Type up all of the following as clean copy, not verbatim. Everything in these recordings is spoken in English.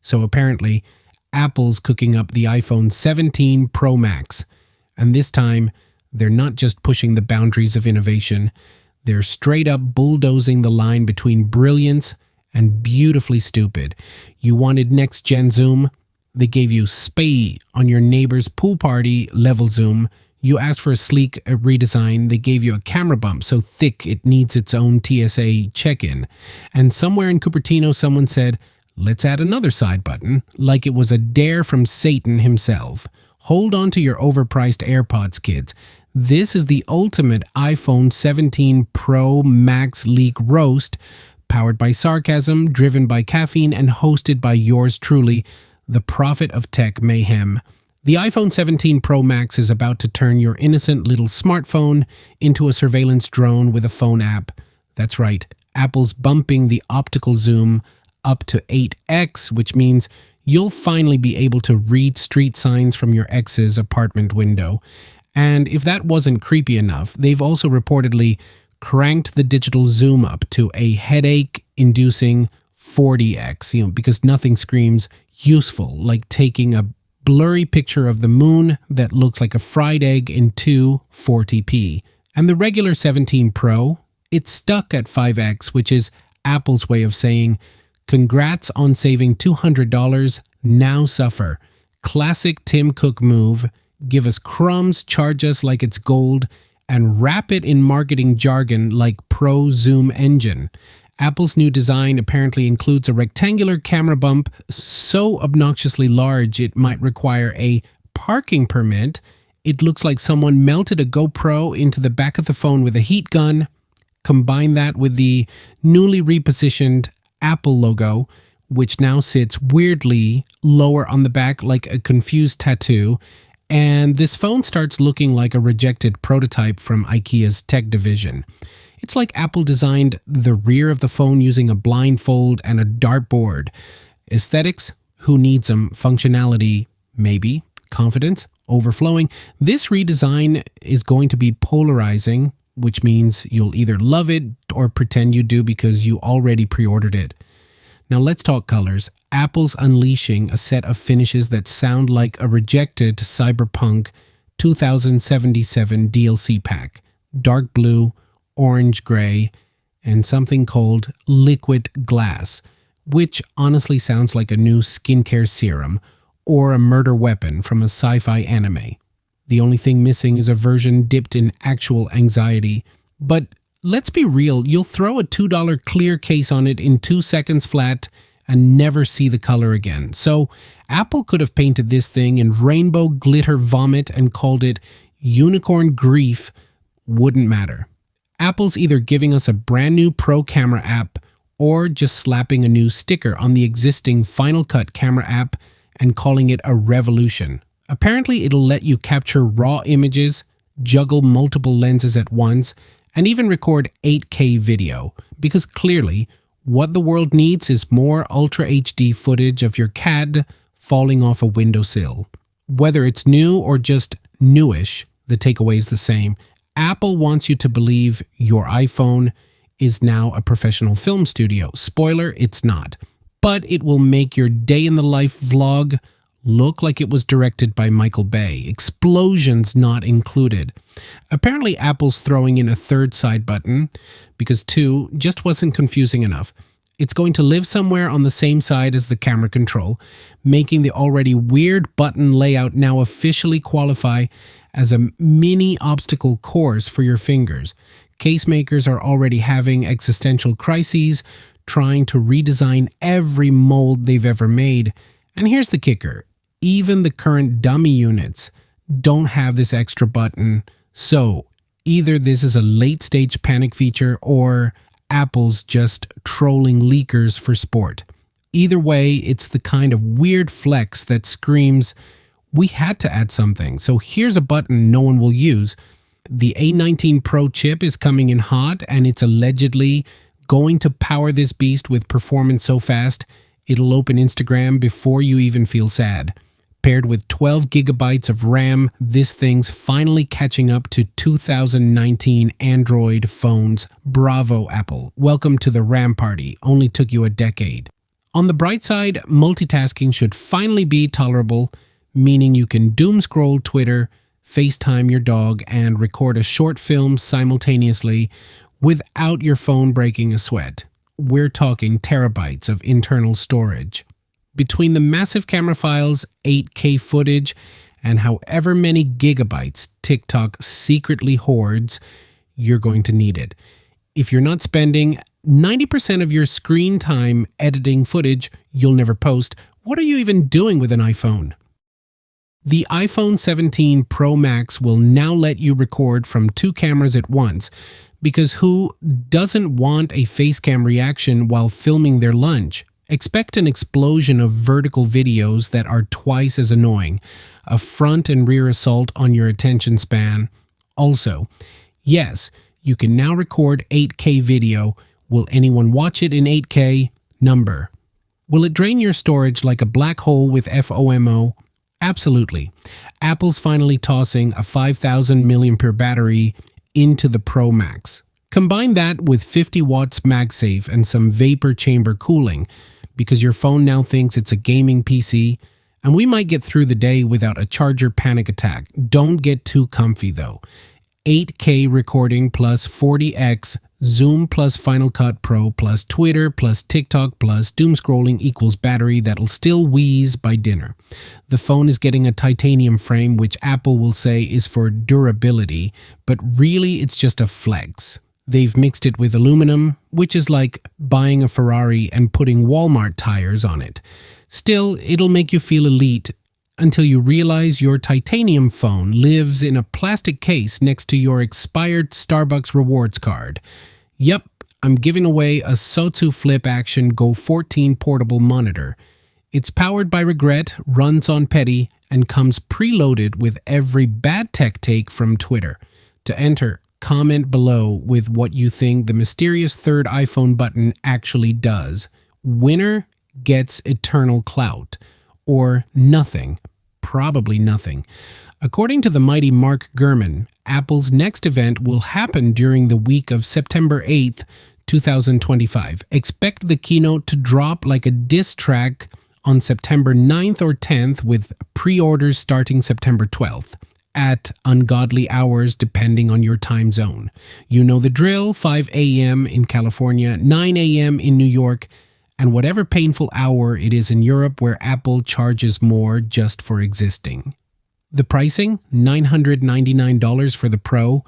So apparently, Apple's cooking up the iPhone 17 Pro Max. And this time, they're not just pushing the boundaries of innovation, they're straight up bulldozing the line between brilliance and beautifully stupid. You wanted next-gen zoom? They gave you spay on your neighbor's pool party level zoom. You asked for a sleek redesign. They gave you a camera bump so thick it needs its own TSA check-in. And somewhere in Cupertino, someone said, let's add another side button, like it was a dare from Satan himself. Hold on to your overpriced AirPods, kids. This is the ultimate iPhone 17 Pro Max leak roast, powered by sarcasm, driven by caffeine, and hosted by yours truly, the prophet of tech mayhem. The iPhone 17 Pro Max is about to turn your innocent little smartphone into a surveillance drone with a phone app. That's right, Apple's bumping the optical zoom up to 8x, which means you'll finally be able to read street signs from your ex's apartment window. And if that wasn't creepy enough, they've also reportedly cranked the digital zoom up to a headache-inducing 40x, because nothing screams useful like taking a blurry picture of the moon that looks like a fried egg in 240p. And the regular 17 Pro, it's stuck at 5x, which is Apple's way of saying, congrats on saving $200, now suffer. Classic Tim Cook move, give us crumbs, charge us like it's gold, and wrap it in marketing jargon like Pro Zoom Engine. Apple's new design apparently includes a rectangular camera bump so obnoxiously large it might require a parking permit. It looks like someone melted a GoPro into the back of the phone with a heat gun. Combine that with the newly repositioned Apple logo, which now sits weirdly lower on the back like a confused tattoo, and this phone starts looking like a rejected prototype from IKEA's tech division. It's like Apple designed the rear of the phone using a blindfold and a dartboard. Aesthetics? Who needs them? Functionality? Maybe. Confidence? Overflowing. This redesign is going to be polarizing, which means you'll either love it or pretend you do because you already pre-ordered it. Now let's talk colors. Apple's unleashing a set of finishes that sound like a rejected Cyberpunk 2077 DLC pack. Dark blue, orange gray, and something called liquid glass, which honestly sounds like a new skincare serum or a murder weapon from a sci-fi anime. The only thing missing is a version dipped in actual anxiety. But let's be real, you'll throw a $2 clear case on it in 2 seconds flat and never see the color again. So Apple could have painted this thing in rainbow glitter vomit and called it unicorn grief. Wouldn't matter. Apple's either giving us a brand new Pro camera app or just slapping a new sticker on the existing Final Cut camera app and calling it a revolution. Apparently, it'll let you capture raw images, juggle multiple lenses at once, and even record 8K video, because clearly, what the world needs is more Ultra HD footage of your cat falling off a windowsill. Whether it's new or just newish, the takeaway is the same. Apple wants you to believe your iPhone is now a professional film studio. Spoiler, it's not. But it will make your day in the life vlog look like it was directed by Michael Bay. Explosions not included. Apparently, Apple's throwing in a third side button because 2 just wasn't confusing enough. It's going to live somewhere on the same side as the camera control, making the already weird button layout now officially qualify as a mini obstacle course for your fingers. Case makers are already having existential crises, trying to redesign every mold they've ever made. And here's the kicker. Even the current dummy units don't have this extra button. So either this is a late-stage panic feature or Apple's just trolling leakers for sport. Either way, it's the kind of weird flex that screams, we had to add something, so here's a button no one will use. The A19 Pro chip is coming in hot, and it's allegedly going to power this beast with performance so fast, it'll open Instagram before you even feel sad. Paired with 12 gigabytes of RAM, this thing's finally catching up to 2019 Android phones. Bravo, Apple. Welcome to the RAM party. Only took you a decade. On the bright side, multitasking should finally be tolerable, meaning you can doom scroll Twitter, FaceTime your dog, and record a short film simultaneously without your phone breaking a sweat. We're talking terabytes of internal storage. Between the massive camera files, 8K footage, and however many gigabytes TikTok secretly hoards, you're going to need it. If you're not spending 90% of your screen time editing footage you'll never post, what are you even doing with an iPhone? The iPhone 17 Pro Max will now let you record from 2 cameras at once, because who doesn't want a face cam reaction while filming their lunch? Expect an explosion of vertical videos that are twice as annoying, a front and rear assault on your attention span. Also, yes, you can now record 8K video. Will anyone watch it in 8K? Number. Will it drain your storage like a black hole with FOMO? Absolutely. Apple's finally tossing a 5,000 mAh battery into the Pro Max. Combine that with 50 watts MagSafe and some vapor chamber cooling, because your phone now thinks it's a gaming PC, and we might get through the day without a charger panic attack. Don't get too comfy though. 8K recording plus 40x, Zoom plus Final Cut Pro plus Twitter plus TikTok plus doom scrolling equals battery that'll still wheeze by dinner. The phone is getting a titanium frame, which Apple will say is for durability, but really it's just a flex. They've mixed it with aluminum, which is like buying a Ferrari and putting Walmart tires on it. Still, it'll make you feel elite until you realize your titanium phone lives in a plastic case next to your expired Starbucks rewards card. Yep, I'm giving away a Sotu Flip Action Go 14 portable monitor. It's powered by regret, runs on Petty, and comes preloaded with every bad tech take from Twitter. To enter, comment below with what you think the mysterious third iPhone button actually does. Winner gets eternal clout. Or nothing. Probably nothing. According to the mighty Mark Gurman, Apple's next event will happen during the week of September 8th, 2025. Expect the keynote to drop like a diss track on September 9th or 10th, with pre-orders starting September 12th. At ungodly hours depending on your time zone. You know the drill, 5 a.m. in California, 9 a.m. in New York, and whatever painful hour it is in Europe where Apple charges more just for existing. The pricing, $999 for the Pro,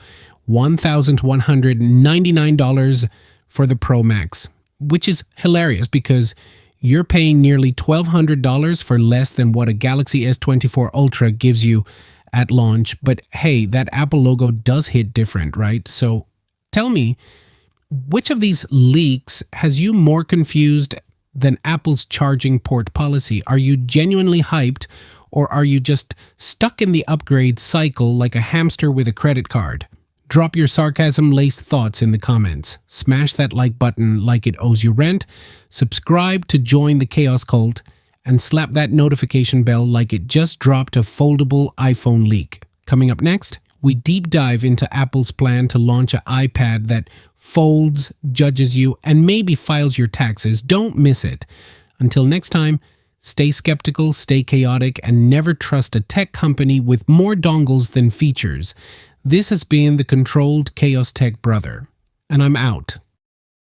$1,199 for the Pro Max, which is hilarious because you're paying nearly $1,200 for less than what a Galaxy S24 Ultra gives you at launch. But hey, that Apple logo does hit different, right? So tell me, which of these leaks has you more confused than Apple's charging port policy? Are you genuinely hyped, or are you just stuck in the upgrade cycle like a hamster with a credit card? Drop your sarcasm-laced thoughts in the comments. Smash that like button like it owes you rent. Subscribe to join the Chaos Cult, and slap that notification bell like it just dropped a foldable iPhone leak. Coming up next, we deep dive into Apple's plan to launch an iPad that folds, judges you, and maybe files your taxes. Don't miss it. Until next time, stay skeptical, stay chaotic, and never trust a tech company with more dongles than features. This has been the Controlled Chaos Tech Brother, and I'm out.